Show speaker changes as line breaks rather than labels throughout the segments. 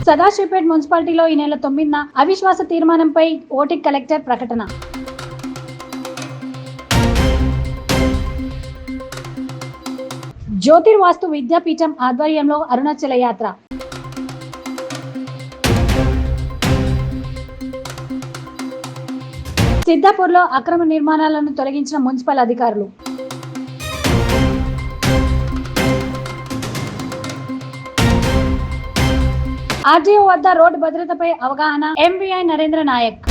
సదాశివపేట్ మున్సిపాలిటీలో ఈ నెల 9న అవిశ్వాస తీర్మానంపై ఓటింగ్ కలెక్టర్ ప్రకటన. జ్యోతిర్వాస్తు విద్యాపీఠం ఆధ్వర్యంలో అరుణాచల యాత్ర. సిద్ధాపూర్లో అక్రమ నిర్మాణాలను తొలగించిన మున్సిపల్ అధికారులు. ఆర్టీఓ వద్ద రోడ్డు భద్రతపై అవగాహన. ఎంవీఐ నరేంద్ర నాయక్.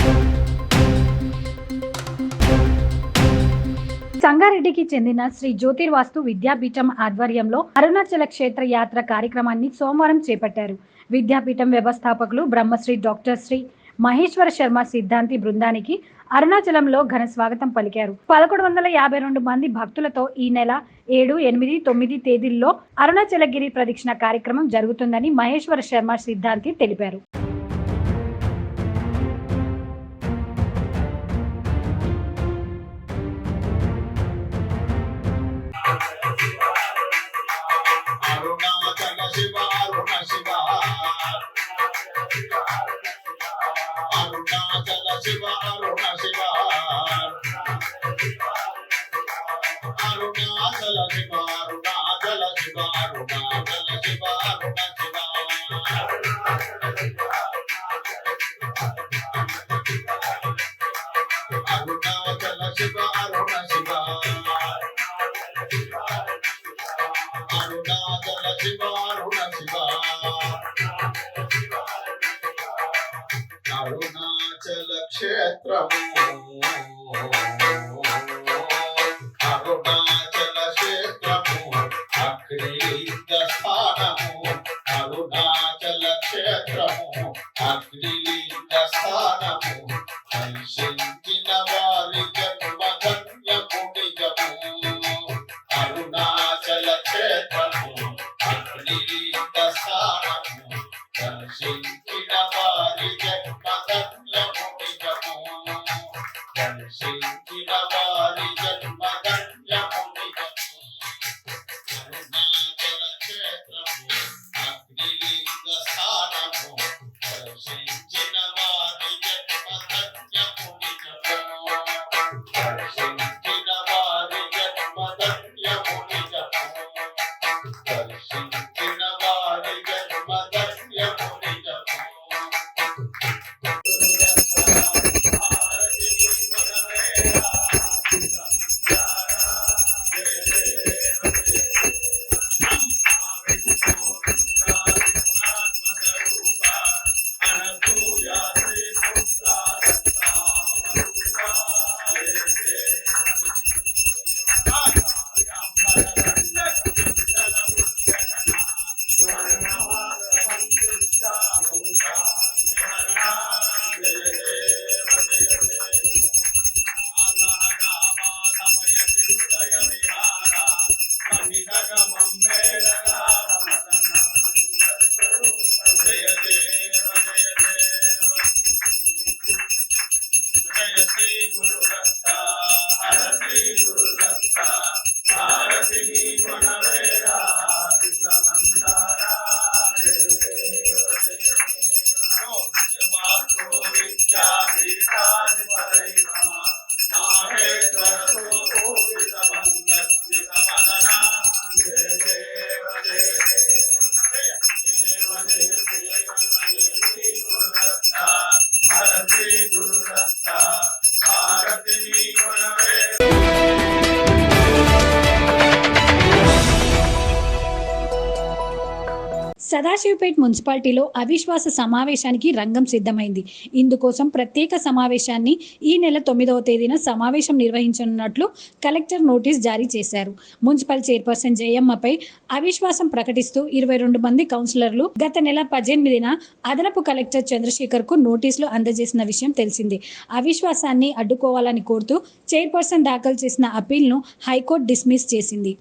సంగారెడ్డికి చెందిన శ్రీ జ్యోతిర్వాస్తు విద్యాపీఠం ఆధ్వర్యంలో అరుణాచల క్షేత్ర యాత్ర కార్యక్రమాన్ని సోమవారం చేపట్టారు. విద్యాపీఠం వ్యవస్థాపకులు బ్రహ్మశ్రీ డాక్టర్ శ్రీ మహేశ్వర శర్మ సిద్ధాంతి బృందానికి అరుణాచలంలో ఘన స్వాగతం పలికారు. 1152 మంది భక్తులతో ఈ నెల 7, 8, 9 తేదీల్లో అరుణాచలగిరి ప్రదక్షిణ కార్యక్రమం జరుగుతుందని మహేశ్వర శర్మ సిద్ధాంతి తెలిపారు.
అరుణాచల క్షేత్రము అరుణాచల క్షేత్రము అగ్నిలింగ స్థానము అరుణాచల క్షేత్రము అగ్నిలింగ స్థానము సంశించిన వారి జన్మధన్య పుణ్యము అరుణాచల క్షేత్రము అగ్నిలింగ స్థానము సంశించిన వారి జన్మధన్య పుణ్యము సంశించిన వారి జన్మధన్య పుణ్యము అరుణాచల క్షేత్రము అగ్నిలింగ స్థానము సంశించిన వారి జన్మధన్య పుణ్యము సంశించిన వారి జన్మధన్య పుణ్యము సంశించిన వారి జన్మధన్య పుణ్యము.
సదాశివపేట్ మున్సిపాలిటీలో అవిశ్వాస సమావేశానికి రంగం సిద్ధమైంది. ఇందుకోసం ప్రత్యేక సమావేశాన్ని ఈ నెల 9వ తేదీన సమావేశం నిర్వహించనున్నట్లు కలెక్టర్ నోటీస్ జారీ చేశారు. మున్సిపల్ చైర్పర్సన్ జయమ్మపై అవిశ్వాసం ప్రకటిస్తూ 22 మంది కౌన్సిలర్లు గత నెల 18న అదనపు కలెక్టర్ చంద్రశేఖర్కు నోటీసులు అందజేసిన విషయం తెలిసిందే. అవిశ్వాసాన్ని అడ్డుకోవాలని కోరుతూ చైర్పర్సన్ దాఖలు చేసిన అప్పీల్ను హైకోర్టు డిస్మిస్ చేసింది.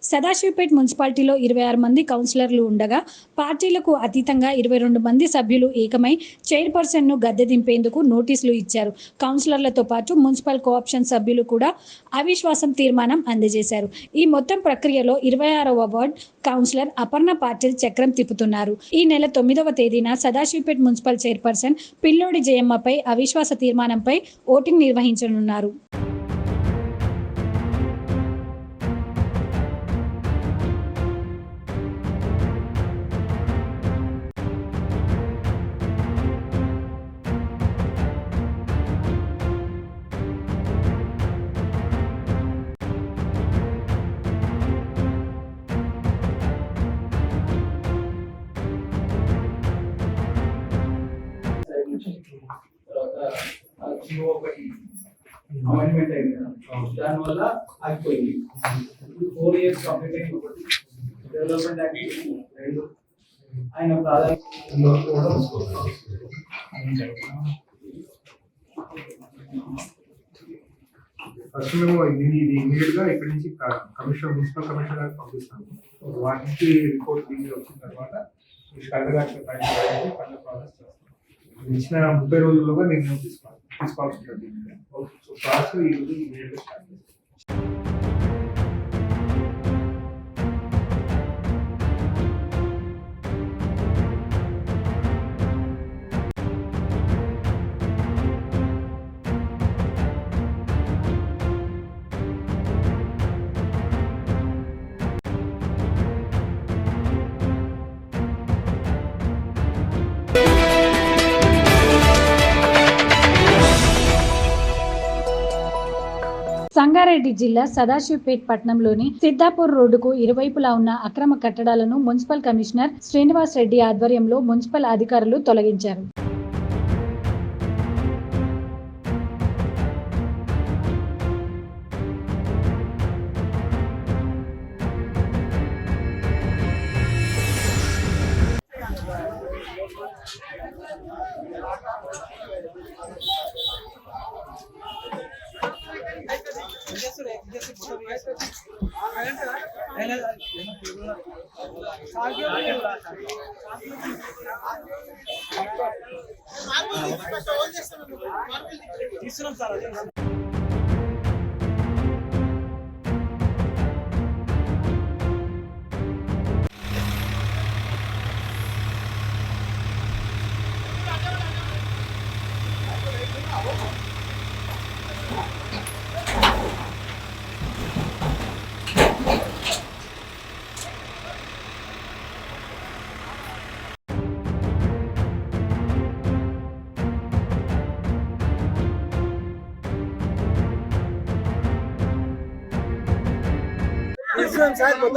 సదాశివపేట్ మున్సిపాలిటీలో 26 మంది కౌన్సిలర్లు ఉండగా పార్టీలకు అతీతంగా 22 మంది సభ్యులు ఏకమై చైర్పర్సన్ను గద్దె దింపేందుకు నోటీసులు ఇచ్చారు. కౌన్సిలర్లతో పాటు మున్సిపల్ కోఆప్షన్ సభ్యులు కూడా అవిశ్వాసం తీర్మానం అందజేశారు. ఈ మొత్తం ప్రక్రియలో 26వ వార్డ్ కౌన్సిలర్ అపర్ణ పాటిల్ చక్రం తిప్పుతున్నారు. ఈ నెల 9వ తేదీన సదాశివపేట్ మున్సిపల్ చైర్పర్సన్ పిల్లోడి జయమ్మపై అవిశ్వాస తీర్మానంపై ఓటింగ్ నిర్వహించనున్నారు.
తర్వాత జియో ఒకటి అమెండ్మెంట్ అయింది కదా, దానివల్ల ఆగిపోయింది. ఇప్పుడు 4 years కంప్లీట్ అయింది. ఒకటి డెవలప్మెంట్ యాక్టివిటీ 2 ఆయన
ఫస్ట్ మేము ఇది ఇమీడియట్ గా ఇక్కడి నుంచి కమిషనర్ మున్సిపల్ కమిషనర్ గారికి పంపిస్తాము. వాటికి రిపోర్ట్ వచ్చిన తర్వాత కలెక్టర్ ప్రాసెస్ చేస్తాం. ఇచ్చిన 30 రోజుల్లోగా నిర్ణయం తీసుకోవాల్సి ఉంటుంది. సో ప్రాసెస్ ఈ రోజు ఇమీడియట్ గా స్టార్ట్ చేస్తాం.
సంగారెడ్డి జిల్లా సదాశివపేట్ పట్టణంలోని సిద్ధాపూర్ రోడ్డుకు ఇరువైపులా ఉన్న అక్రమ కట్టడాలను మున్సిపల్ కమిషనర్ శ్రీనివాస్ రెడ్డి ఆధ్వర్యంలో మున్సిపల్ అధికారులు తొలగించారు.
తీస్తున్నాం సార్.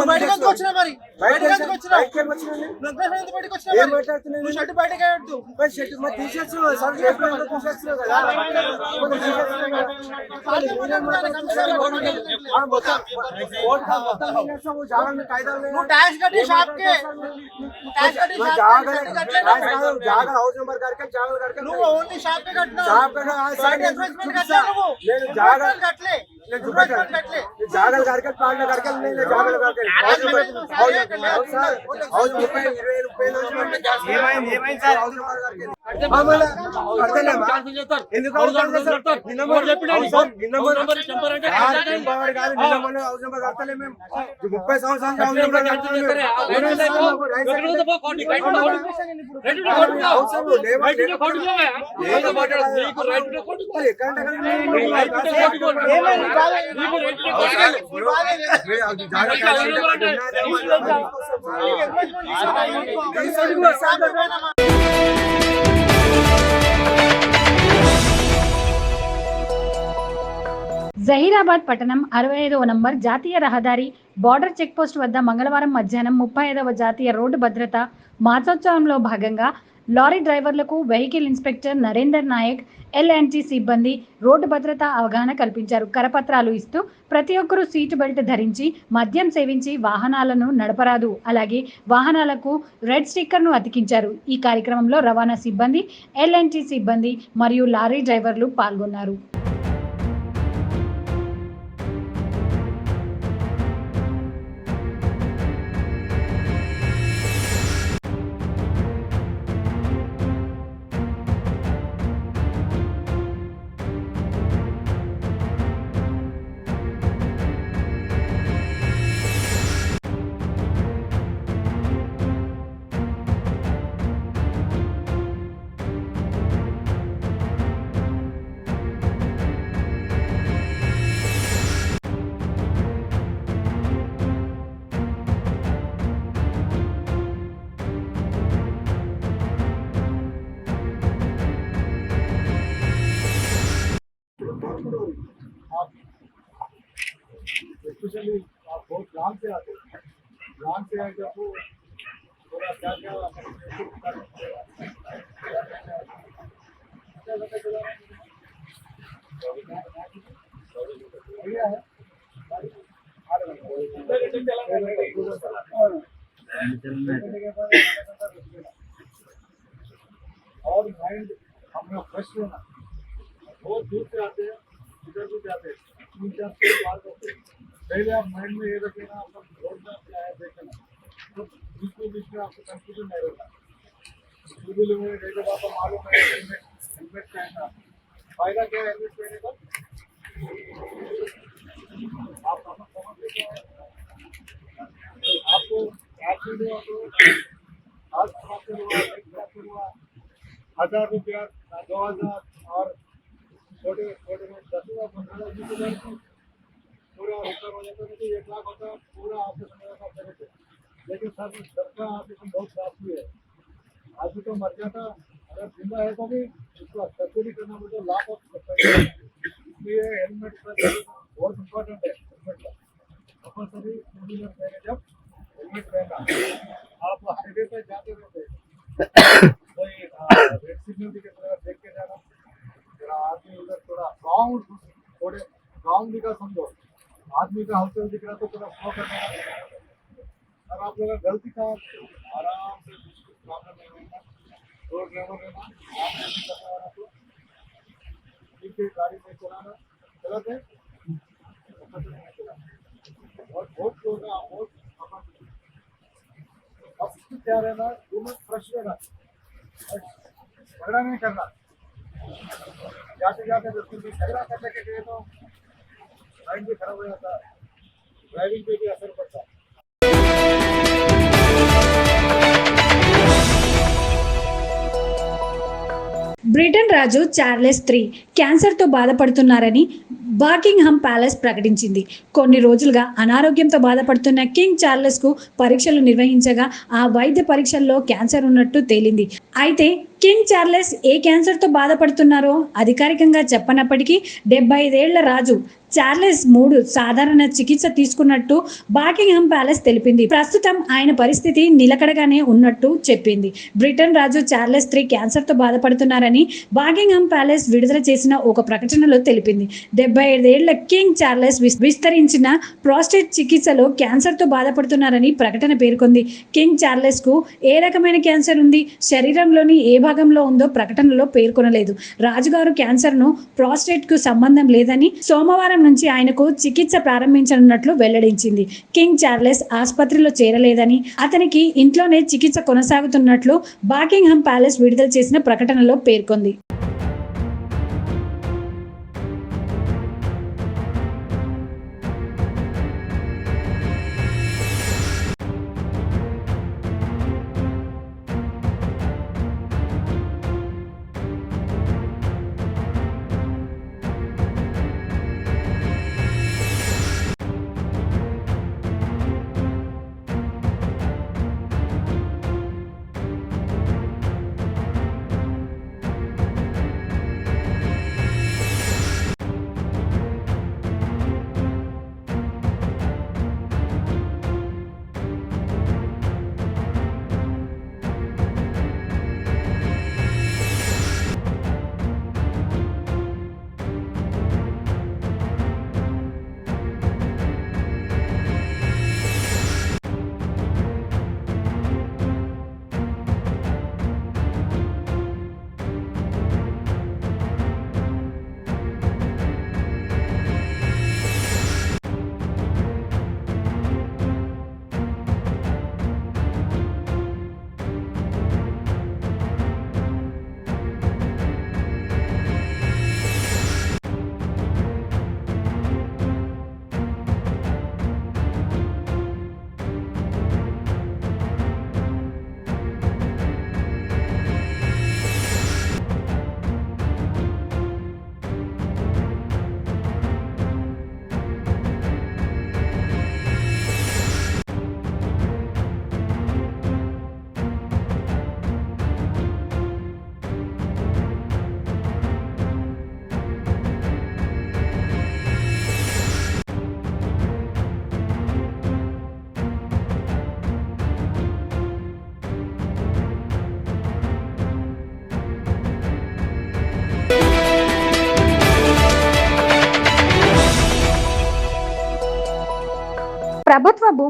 బయటకు వచ్చినా మరి బయటకు వచ్చినా బయటకు వచ్చినా షర్ట్ బయటకు ట్యాక్స్ కట్టి షాప్ కే
हाउस नंबर करके जागल करके
నువ్వు ఓన్లీ షాప్ కే కట్టినా
షాప్ కట్టినా
సైడ్ అడ్వర్టైజ్మెంట్ కట్టలే నువ్వు
నేను జాగల్
కట్టలే
कटले जागल करके प्लांट करके नहीं जागल करके हाउस रुपए 20 रुपए ఏమైంది సార్ हाउस नंबर करके మామూలు అర్థలేమా ఎందుకు అవుతారు నిన్న మొన్న చెప్పినాను సార్ నిన్న మొన్న టెంపర్ అంటే టెంపర్ కాదు నిన్న మొన్న హౌస్ నెంబర్ కట్టలే మేము 30 సంవత్సరాలు హౌస్ నెంబర్ కట్టలేదు హౌస్ నెంబర్ లేవైతే కొట్టుకోవా ఏదో మాట్లాడదు నీకు రైట్ టు కొట్టుకో ఎక్కడ
జహీరాబాద్ పట్టణం 65వ నంబర్ జాతీయ రహదారి బార్డర్ చెక్పోస్ట్ వద్ద మంగళవారం మధ్యాహ్నం 35వ జాతీయ రోడ్డు భద్రత మాసోత్సవంలో భాగంగా లారీ డ్రైవర్లకు vehicle inspector Narender Naik L N T సిబ్బంది రోడ్డు భద్రత అవగాహన కల్పించారు. కరపత్రాలు ఇస్తూ ప్రతి ఒక్కరూ సీటు బెల్ట్ ధరించి మద్యం సేవించి వాహనాలను నడపరాదు, అలాగే వాహనాలకు రెడ్ స్టిక్కర్ను అతికించారు. ఈ కార్యక్రమంలో రవాణా సిబ్బంది, ఎల్ఎన్టీ సిబ్బంది మరియు లారీ డ్రైవర్లు పాల్గొన్నారు.
एक्चुअली आप बहुत लॉन्ग से आते हैं, लॉन्ग से आए जब वो थोड़ा क्या क्या और माइंड हम लोग फ्रेश रहना, बहुत दूर से आते हैं, इधर भी जाते हैं, 3-4 बार करते हैं। पहले आप माइंड में ये रखे ना, आपका रोड में क्या है देखना, तो बीच में आपको कंफ्यूजन नहीं रहता। टू में देखो आपको मालूम है हेलमेट पहनना, फायदा क्या है हेलमेट पहनने का? आप समझते क्या है? आपको एक्सीडेंट हुआ तो आज हुआ 1000 रुपया 2000 और छोटे छोटे में 10,000 15,000 20,000 पूरा रिकवर हो जाता है, तो 1 लाख होता है पूरा ऑपरेशन हो जाता है। लेकिन सबका ऑपरेशन बहुत कॉस्टली है, आदमी तो मर जाता, अगर जिंदा है तो भी उसको सर्जरी करना मुझे लाख ऑफ इसलिए हेलमेट बहुत इम्पोर्टेंट है। हेलमेट का कंपल्सरी पहले जब हेलमेट पहनना, आप हाईवे पे जाते रहते कोई रेड सिग्नल की तरह देख के जाना, जरा आदमी उधर थोड़ा थोड़े गाँव दिखा समझो, आदमी का हलचल दिख रहा तो थोड़ा स्लो करना। और आप लोग गलती का आराम से प्रॉब्लम नहीं होगा, रोड ड्राइवर रहना, तो ठीक है गाड़ी में चलाना, चलाते और बहुत लोग बहुत फर्स्ट क्या रहना, दोनों फ्रेश रहना, झगड़ा नहीं करना, जाते जाते झगड़ा करने के लिए तो माइंड भी खराब हो जाता है, ड्राइविंग पे भी असर पड़ता है।
బ్రిటన్ రాజు చార్లెస్ III క్యాన్సర్తో బాధపడుతున్నారని బకింగ్హామ్ ప్యాలెస్ ప్రకటించింది. కొన్ని రోజులుగా అనారోగ్యంతో బాధపడుతున్న కింగ్ చార్లెస్కు పరీక్షలు నిర్వహించగా ఆ వైద్య పరీక్షల్లో క్యాన్సర్ ఉన్నట్టు తేలింది. అయితే కింగ్ చార్లెస్ ఏ క్యాన్సర్తో బాధపడుతున్నారో అధికారికంగా చెప్పనప్పటికీ 75 ఏళ్ల రాజు చార్లెస్ III సాధారణ చికిత్స తీసుకున్నట్టు బకింగ్హామ్ ప్యాలెస్ తెలిపింది. ప్రస్తుతం ఆయన పరిస్థితి నిలకడగానే ఉన్నట్టు చెప్పింది. బ్రిటన్ రాజు చార్లెస్ III క్యాన్సర్తో బాధపడుతున్నారని బకింగ్హామ్ ప్యాలెస్ విడుదల చేసిన ఒక ప్రకటనలో తెలిపింది. 75 ఏళ్ల కింగ్ చార్లెస్ విస్తరించిన ప్రోస్టేట్ చికిత్సలో క్యాన్సర్తో బాధపడుతున్నారని ప్రకటన పేర్కొంది. కింగ్ చార్లెస్కు ఏ రకమైన క్యాన్సర్ ఉంది, శరీరంలోని ఏ భాగంలో ఉందో ప్రకటనలో పేర్కొనలేదు. రాజుగారు క్యాన్సర్ను ప్రోస్టేట్కు సంబంధం లేదని సోమవారం నుంచి ఆయనకు చికిత్స ప్రారంభించనున్నట్లు వెల్లడించింది. కింగ్ చార్లెస్ ఆసుపత్రిలో చేరలేదని, అతనికి ఇంట్లోనే చికిత్స కొనసాగుతున్నట్లు బకింగ్హామ్ ప్యాలెస్ విడుదల చేసిన ప్రకటనలో పేర్కొంది.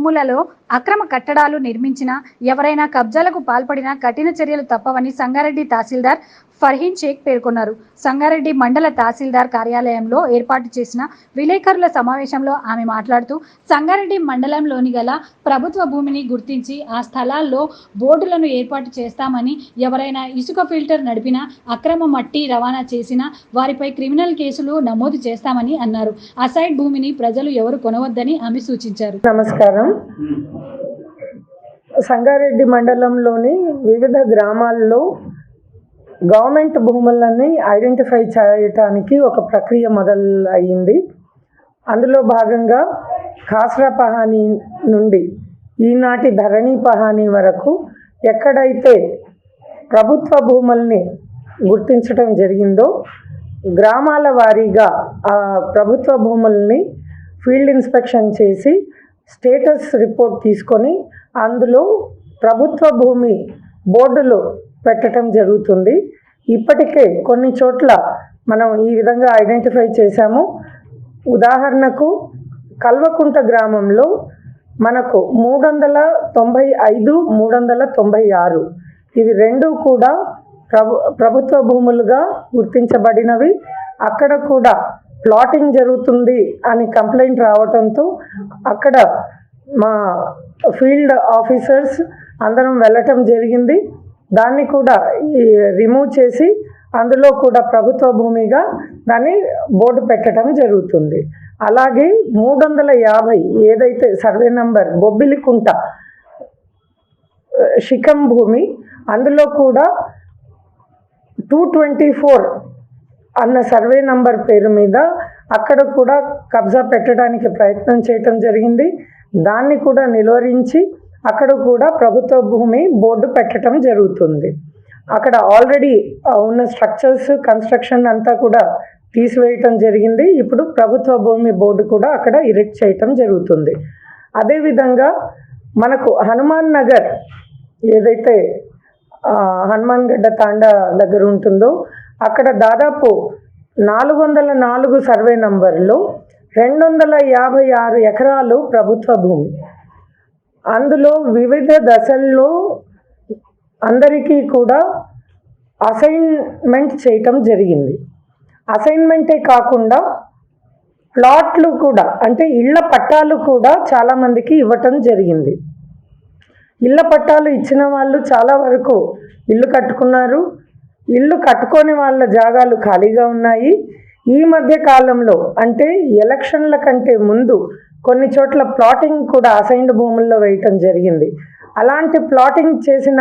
భూములలో అక్రమ కట్టడాలు నిర్మించినా ఎవరైనా కబ్జాలకు పాల్పడినా కఠిన చర్యలు తప్పవని సంగారెడ్డి తహసీల్దార్ ఫర్హీన్ షేక్ పేర్కొన్నారు. సంగారెడ్డి మండల తహసీల్దార్ కార్యాలయంలో ఏర్పాటు చేసిన విలేకరుల సమావేశంలో ఆమె మాట్లాడుతూ సంగారెడ్డి మండలంలోని గల ప్రభుత్వ భూమిని గుర్తించి ఆ స్థలాల్లో బోర్డులను ఏర్పాటు చేస్తామని, ఎవరైనా ఇసుక ఫిల్టర్ నడిపినా, అక్రమ మట్టి రవాణా చేసినా వారిపై క్రిమినల్ కేసులు నమోదు చేస్తామని అన్నారు. అసైడ్ భూమిని ప్రజలు ఎవరు కొనవద్దని ఆమె సూచించారు.
నమస్కారం. సంగారెడ్డి మండలంలోని వివిధ గ్రామాల్లో గవర్నమెంట్ భూములని ఐడెంటిఫై చేయటానికి ఒక ప్రక్రియ మొదలయ్యింది. అందులో భాగంగా ఖాస్రా పహానీ నుండి ఈనాటి ధరణి పహానీ వరకు ఎక్కడైతే ప్రభుత్వ భూముల్ని గుర్తించడం జరిగిందో గ్రామాల వారీగా ఆ ప్రభుత్వ భూముల్ని ఫీల్డ్ ఇన్స్పెక్షన్ చేసి స్టేటస్ రిపోర్ట్ తీసుకొని అందులో ప్రభుత్వ భూమి బోర్డులు పెట్టడం జరుగుతుంది. ఇప్పటికే కొన్ని చోట్ల మనం ఈ విధంగా ఐడెంటిఫై చేశాము. ఉదాహరణకు కల్వకుంట గ్రామంలో మనకు 395, 396 ఇవి రెండు కూడా ప్రభుత్వ భూములుగా గుర్తించబడినవి. అక్కడ కూడా ప్లాటింగ్ జరుగుతుంది అని కంప్లైంట్ రావడంతో అక్కడ మా ఫీల్డ్ ఆఫీసర్స్ అందరం వెళ్ళటం జరిగింది. దాన్ని కూడా రిమూవ్ చేసి అందులో కూడా ప్రభుత్వ భూమిగా దాన్ని బోర్డు పెట్టడం జరుగుతుంది. అలాగే 350 ఏదైతే సర్వే నంబర్ బొబ్బిలికుంట శిఖం భూమి అందులో కూడా 224 అన్న సర్వే నంబర్ పేరు మీద అక్కడ కూడా కబ్జా పెట్టడానికి ప్రయత్నం చేయటం జరిగింది. దాన్ని కూడా నిలువరించి అక్కడ కూడా ప్రభుత్వ భూమి బోర్డు పెట్టడం జరుగుతుంది. అక్కడ ఆల్రెడీ ఉన్న స్ట్రక్చర్స్ కన్స్ట్రక్షన్ అంతా కూడా తీసివేయటం జరిగింది. ఇప్పుడు ప్రభుత్వ భూమి బోర్డు కూడా అక్కడ ఇరెక్ట్ చేయటం జరుగుతుంది. అదేవిధంగా మనకు హనుమాన్ నగర్ ఏదైతే హనుమాన్ గడ్డ తాండా దగ్గర ఉంటుందో అక్కడ దాదాపు 404 సర్వే నంబర్లో 256 ఎకరాలు ప్రభుత్వ భూమి. అందులో వివిధ దశల్లో అందరికీ కూడా అసైన్మెంట్ చేయటం జరిగింది. అసైన్మెంటే కాకుండా ప్లాట్లు కూడా అంటే ఇళ్ల పట్టాలు కూడా చాలామందికి ఇవ్వటం జరిగింది. ఇళ్ల పట్టాలు ఇచ్చిన వాళ్ళు చాలా వరకు ఇల్లు కట్టుకున్నారు. ఇల్లు కట్టుకొని వాళ్ళ జాగాలు ఖాళీగా ఉన్నాయి. ఈ మధ్య కాలంలో అంటే ఎలక్షన్ల కంటే ముందు కొన్ని చోట్ల ప్లాటింగ్ కూడా అసైన్డ్ భూముల్లో వేయటం జరిగింది. అలాంటి ప్లాటింగ్ చేసిన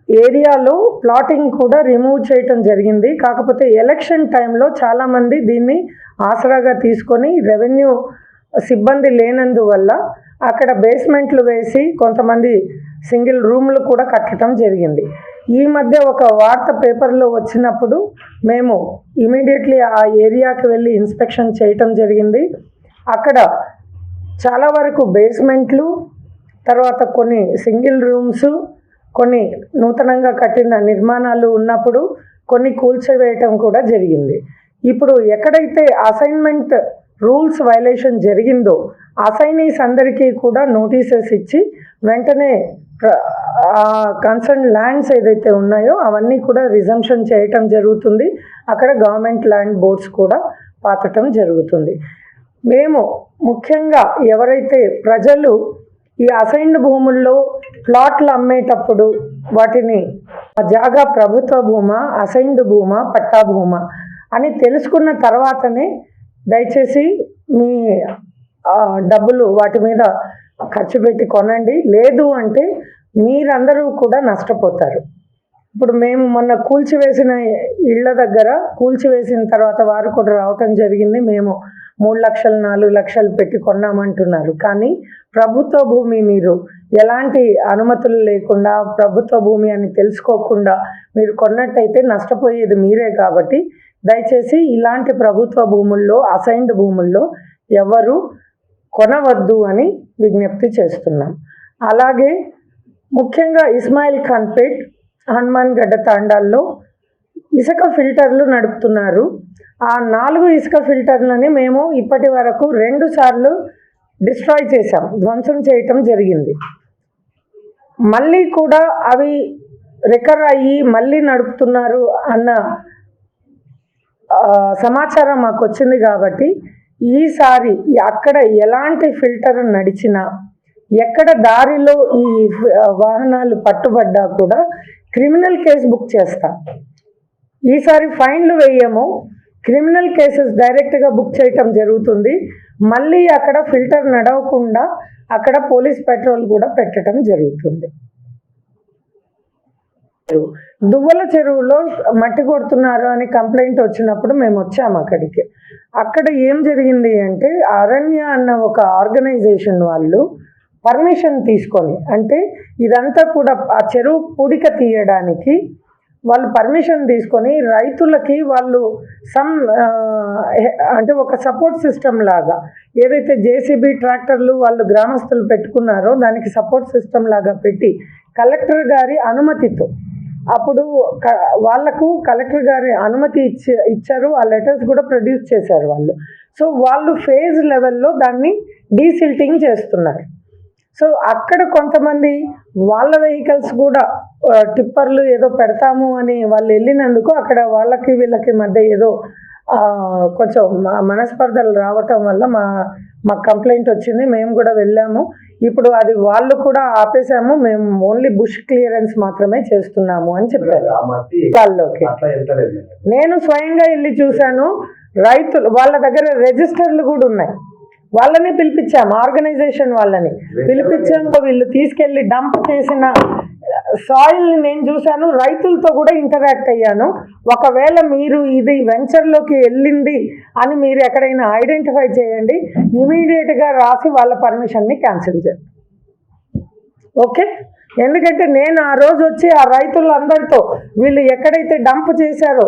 ఏరియాలో ప్లాటింగ్ కూడా రిమూవ్ చేయటం జరిగింది. కాకపోతే ఎలక్షన్ టైంలో చాలామంది దీన్ని ఆసరాగా తీసుకొని రెవెన్యూ సిబ్బంది లేనందువల్ల అక్కడ బేస్మెంట్లు వేసి కొంతమంది సింగిల్ రూమ్లు కూడా కట్టడం జరిగింది. ఈ మధ్య ఒక వార్త పేపర్లో వచ్చినప్పుడు మేము ఇమీడియట్లీ ఆ ఏరియాకి వెళ్ళి ఇన్స్పెక్షన్ చేయటం జరిగింది. అక్కడ చాలా వరకు బేస్మెంట్లు, తర్వాత కొన్ని సింగిల్ రూమ్స్, కొన్ని నూతనంగా కట్టిన నిర్మాణాలు ఉన్నప్పుడు కొన్ని కూల్చివేయటం కూడా జరిగింది. ఇప్పుడు ఎక్కడైతే అసైన్మెంట్ రూల్స్ వైలేషన్ జరిగిందో అసైనీస్ అందరికీ కూడా నోటీసెస్ ఇచ్చి వెంటనే కన్సర్న్ ల్యాండ్స్ ఏదైతే ఉన్నాయో అవన్నీ కూడా రిజంప్షన్ చేయటం జరుగుతుంది. అక్కడ గవర్నమెంట్ ల్యాండ్ బోర్డ్స్ కూడా పాతటం జరుగుతుంది. మేము ముఖ్యంగా ఎవరైతే ప్రజలు ఈ అసైన్డ్ భూముల్లో ప్లాట్లు అమ్మేటప్పుడు వాటిని జాగా ప్రభుత్వ భూమా, అసైన్డ్ భూమా, పట్టా భూమా అని తెలుసుకున్న తర్వాతనే దయచేసి మీ డబ్బులు వాటి మీద ఖర్చు పెట్టి కొనండి. లేదు అంటే మీరందరూ కూడా నష్టపోతారు. ఇప్పుడు మేము మొన్న కూల్చివేసిన ఇళ్ళ దగ్గర కూల్చివేసిన తర్వాత వారు కూడా రావటం జరిగింది. మేము 3 లక్షలు 4 లక్షలు పెట్టి కొన్నామంటున్నారు. కానీ ప్రభుత్వ భూమి మీరు ఎలాంటి అనుమతులు లేకుండా ప్రభుత్వ భూమి అని తెలుసుకోకుండా మీరు కొన్నట్టయితే నష్టపోయేది మీరే. కాబట్టి దయచేసి ఇలాంటి ప్రభుత్వ భూముల్లో అసైన్డ్ భూముల్లో ఎవరు కొనవద్దు అని విజ్ఞప్తి చేస్తున్నాం. అలాగే ముఖ్యంగా ఇస్మాయిల్ ఖాన్పేట్, హనుమాన్ గడ్డ తాండాల్లో ఇసుక ఫిల్టర్లు నడుపుతున్నారు. ఆ 4 ఇసుక ఫిల్టర్లని మేము ఇప్పటి వరకు 2 సార్లు డిస్ట్రాయ్ చేశాం, ధ్వంసం చేయటం జరిగింది. మళ్ళీ కూడా అవి రికవర్ అయ్యి మళ్ళీ నడుపుతున్నారు అన్న సమాచారం మాకు వచ్చింది కాబట్టి ఈసారి అక్కడ ఎలాంటి ఫిల్టర్ నడిచినా, ఎక్కడ దారిలో ఈ వాహనాలు పట్టుబడ్డా కూడా క్రిమినల్ కేసు బుక్ చేస్తాం. ఈసారి ఫైన్లు వేయము, క్రిమినల్ కేసెస్ డైరెక్ట్గా బుక్ చేయటం జరుగుతుంది. మళ్ళీ అక్కడ ఫిల్టర్ నడవకుండా అక్కడ పోలీస్ పెట్రోల్ కూడా పెట్టడం జరుగుతుంది. దువ్వల చెరువులో మట్టి కొడుతున్నారు అని కంప్లైంట్ వచ్చినప్పుడు మేము వచ్చాము అక్కడికి. అక్కడ ఏం జరిగింది అంటే అరణ్య అన్న ఒక ఆర్గనైజేషన్ వాళ్ళు పర్మిషన్ తీసుకొని, అంటే ఇదంతా కూడా ఆ చెరువు పూడిక తీయడానికి వాళ్ళు పర్మిషన్ తీసుకొని రైతులకి వాళ్ళు అంటే ఒక సపోర్ట్ సిస్టమ్ లాగా ఏదైతే జేసీబీ ట్రాక్టర్లు వాళ్ళు గ్రామస్తులు పెట్టుకున్నారో దానికి సపోర్ట్ సిస్టమ్ లాగా పెట్టి కలెక్టర్ గారి అనుమతితో, అప్పుడు వాళ్ళకు కలెక్టర్ గారి అనుమతి ఇచ్చారు. ఆ లెటర్స్ కూడా ప్రొడ్యూస్ చేశారు వాళ్ళు. సో వాళ్ళు ఫేజ్ లెవెల్లో దాన్ని డీసిల్టింగ్ చేస్తున్నారు. సో అక్కడ కొంతమంది వాళ్ళ వెహికల్స్ కూడా టిప్పర్లు ఏదో పెడతాము అని వాళ్ళు వెళ్ళినందుకు అక్కడ వాళ్ళకి వీళ్ళకి మధ్య ఏదో కొంచెం మనస్పర్ధలు రావటం వల్ల మాకు కంప్లైంట్ వచ్చింది. మేము కూడా వెళ్ళాము. ఇప్పుడు అది వాళ్ళు కూడా ఆపేసాము, మేము ఓన్లీ బుష్ క్లియరెన్స్ మాత్రమే చేస్తున్నాము అని చెప్పారు. వాళ్ళకి నేను స్వయంగా వెళ్ళి చూశాను. రైతులు వాళ్ళ దగ్గర రిజిస్టర్లు కూడా ఉన్నాయి. వాళ్ళని పిలిపించాము, ఆర్గనైజేషన్ వాళ్ళని పిలిపించాము. వీళ్ళు తీసుకెళ్ళి డంప్ చేసిన సాయిల్ని నేను చూశాను. రైతులతో కూడా ఇంటరాక్ట్ అయ్యాను. ఒకవేళ మీరు ఇది వెంచర్లోకి వెళ్ళింది అని మీరు ఎక్కడైనా ఐడెంటిఫై చేయండి, ఇమీడియట్గా రాసి వాళ్ళ పర్మిషన్ని క్యాన్సిల్ చేయండి. ఓకే, ఎందుకంటే నేను ఆ రోజు వచ్చి ఆ రైతులందరితో వీళ్ళు ఎక్కడైతే డంప్ చేశారో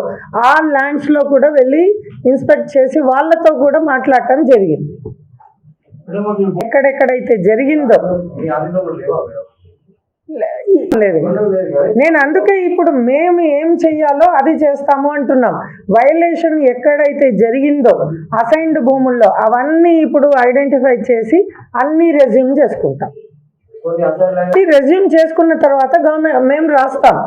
ఆ ల్యాండ్స్లో కూడా వెళ్ళి ఇన్స్పెక్ట్ చేసి వాళ్ళతో కూడా మాట్లాడటం జరిగింది. ఎక్కడెక్కడైతే జరిగిందో లేదు. నేను అందుకే ఇప్పుడు మేము ఏం చెయ్యాలో అది చేస్తాము అంటున్నాం. వైలేషన్ ఎక్కడైతే జరిగిందో అసైన్డ్ భూముల్లో అవన్నీ ఇప్పుడు ఐడెంటిఫై చేసి అన్నీ రెజ్యూమ్ చేసుకుంటాం. రెజ్యూమ్ చేసుకున్న తర్వాత మేము రాస్తాం.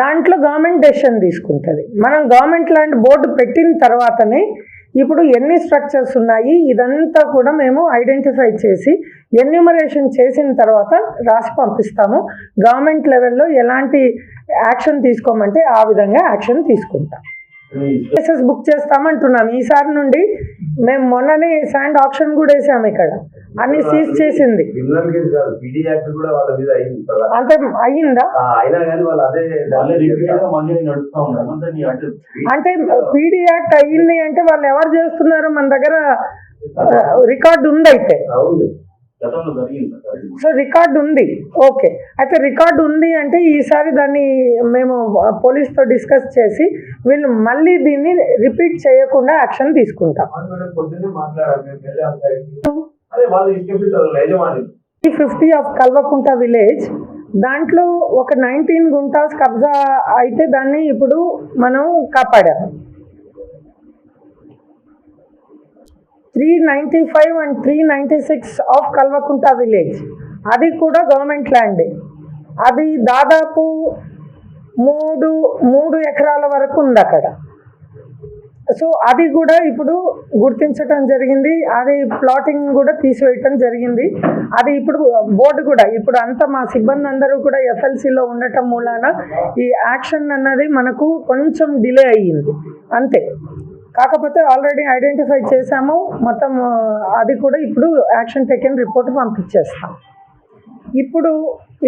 దాంట్లో గవర్నమెంట్ డెసిషన్ తీసుకుంటుంది. మనం గవర్నమెంట్ ల్యాండ్ బోర్డు పెట్టిన తర్వాతనే ఇప్పుడు ఎన్ని స్ట్రక్చర్స్ ఉన్నాయి ఇదంతా కూడా మేము ఐడెంటిఫై చేసి ఎన్యూమరేషన్ చేసిన తర్వాత రాసి పంపిస్తాము. గవర్నమెంట్ లెవెల్లో ఎలాంటి యాక్షన్ తీసుకోమంటే ఆ విధంగా యాక్షన్ తీసుకుంటాం. కేసెస్ బుక్ చేస్తామంటున్నాం. ఈసారి నుండి మేము మొన్ననే శాండ్ ఆప్షన్ కూడా వేసాము. ఇక్కడ అన్ని సీజ్ చేసింది. అంటే అయ్యిందా? అంటే పీడీ యాక్ట్ అయ్యింది అంటే వాళ్ళు ఎవరు చేస్తున్నారు? మన దగ్గర రికార్డు ఉంది. అయితే సో రికార్డు ఉంది. ఓకే, అయితే రికార్డు ఉంది అంటే ఈసారి దాన్ని మేము పోలీస్తో డిస్కస్ చేసి వీళ్ళు మళ్ళీ దీన్ని రిపీట్ చేయకుండా యాక్షన్ తీసుకుంటాం. 50 ఆఫ్ కల్వకుంట విలేజ్, దాంట్లో ఒక 19 గుంటాస్ కబ్జా అయితే దాన్ని ఇప్పుడు మనం కాపాడాం. 395 and 396 ఆఫ్ కల్వకుంట విలేజ్, అది కూడా గవర్నమెంట్ ల్యాండ్. అది దాదాపు 3 ఎకరాల వరకు ఉంది అక్కడ. సో అది కూడా ఇప్పుడు గుర్తించటం జరిగింది. అది ప్లాటింగ్ కూడా తీసివేయటం జరిగింది. అది ఇప్పుడు బోర్డు కూడా ఇప్పుడు అంతా మా సిబ్బంది అందరూ కూడా ఎఫ్ఎల్సీలో ఉండటం మూలాన ఈ యాక్షన్ అన్నది మనకు కొంచెం డిలే అయ్యింది అంతే. కాకపోతే ఆల్రెడీ ఐడెంటిఫై చేశాము మొత్తం. అది కూడా ఇప్పుడు యాక్షన్ టేకెన్ రిపోర్ట్ పంపించేస్తాం. ఇప్పుడు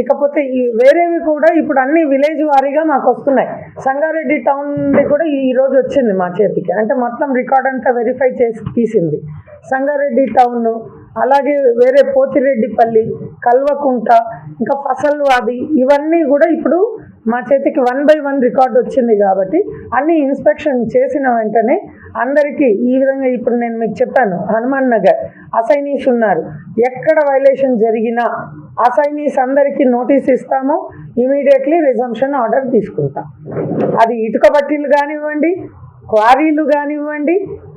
ఇకపోతే వేరేవి కూడా ఇప్పుడు అన్ని విలేజ్ వారీగా మాకు వస్తున్నాయి. సంగారెడ్డి టౌన్ది కూడా ఈరోజు వచ్చింది మా చేతికి. అంటే మొత్తం రికార్డ్ అంతా వెరిఫై చేసి తీసింది. సంగారెడ్డి టౌన్, అలాగే వేరే పోతిరెడ్డిపల్లి, కల్వకుంట, ఇంకా ఫసల్వాది, ఇవన్నీ కూడా ఇప్పుడు మా చేతికి 1 by 1 రికార్డు వచ్చింది. కాబట్టి అన్ని ఇన్స్పెక్షన్ చేసిన వెంటనే అందరికీ ఈ విధంగా ఇప్పుడు నేను మీకు చెప్పాను, హనుమాన్ నగర్ అసైనీస్ ఉన్నారు. ఎక్కడ వైలేషన్ జరిగినా అసైనీస్ అందరికీ నోటీస్ ఇస్తాము. ఇమీడియట్లీ రిజంప్షన్ ఆర్డర్ తీసుకుంటాం. అది ఇటుక బట్టీలు కానివ్వండి, క్వారీలు కానివ్వండి,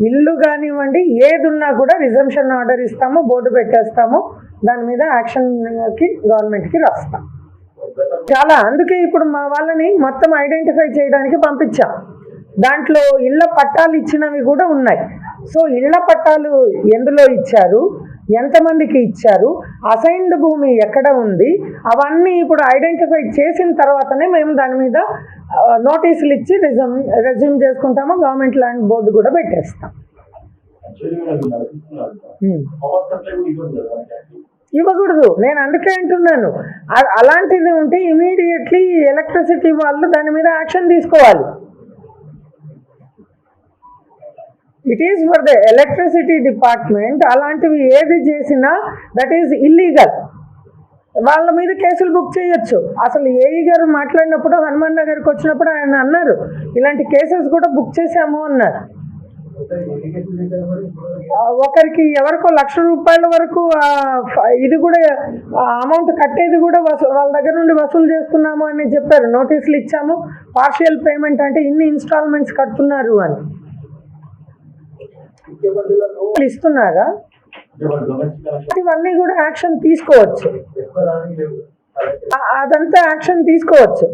ఇల్లు కానివ్వండి, ఏది ఉన్నా కూడా రిజంప్షన్ ఆర్డర్ ఇస్తాము, బోర్డు పెట్టేస్తాము, దాని మీద యాక్షన్కి గవర్నమెంట్కి రాస్తాం. చాలా అందుకే ఇప్పుడు మా వాళ్ళని మొత్తం ఐడెంటిఫై చేయడానికి పంపించాం. దాంట్లో ఇళ్ల పట్టాలు ఇచ్చినవి కూడా ఉన్నాయి. సో ఇళ్ల పట్టాలు ఎందులో ఇచ్చారు, ఎంతమందికి ఇచ్చారు, అసైన్డ్ భూమి ఎక్కడ ఉంది, అవన్నీ ఇప్పుడు ఐడెంటిఫై చేసిన తర్వాతనే మేము దాని మీద నోటీసులు ఇచ్చి రెజ్యూమ్ చేసుకుంటాము. గవర్నమెంట్ ల్యాండ్ బోర్డు కూడా పెట్టేస్తాం. ఇవ్వకూడదు, నేను అందుకే అంటున్నాను. అలాంటిది ఉంటే ఇమీడియట్లీ ఎలక్ట్రిసిటీ వాళ్ళు దాని మీద యాక్షన్ తీసుకోవాలి. It is for the electricity department. అలాంటివి ఏది చేసినా దట్ ఈజ్ ఇల్లీగల్. వాళ్ళ మీద కేసులు బుక్ చేయొచ్చు. అసలు ఏఈ గారు మాట్లాడినప్పుడు హనుమాన్ నగర్కి వచ్చినప్పుడు ఆయన అన్నారు, ఇలాంటి కేసెస్ కూడా బుక్ చేశాము అన్నారు. ఒకరికి ఎవరికో ₹1,00,000 వరకు ఇది కూడా అమౌంట్ కట్టేది కూడా వాళ్ళ దగ్గర నుండి వసూలు చేస్తున్నాము అని చెప్పారు. నోటీసులు ఇచ్చాము, పార్షియల్ పేమెంట్ అంటే ఇన్ని ఇన్స్టాల్మెంట్స్ కడుతున్నారు అని ఇస్తున్నారా. ఇవన్నీ కూడా యాక్షన్ తీసుకోవచ్చు, అదంతా యాక్షన్ తీసుకోవచ్చు.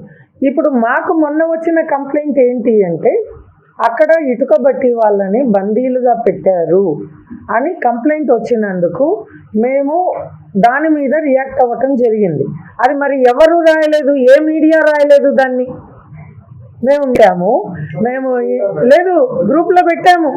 ఇప్పుడు మాకు మొన్న వచ్చిన కంప్లైంట్ ఏంటి అంటే, అక్కడ ఇటుక బట్టి వాళ్ళని బందీలుగా పెట్టారు అని కంప్లైంట్ వచ్చినందుకు మేము దాని మీద రియాక్ట్ అవ్వటం జరిగింది. అది మరి ఎవరు రాయలేదు, ఏ మీడియా రాయలేదు, దాన్ని మేము లేదు గ్రూప్లో పెట్టాము.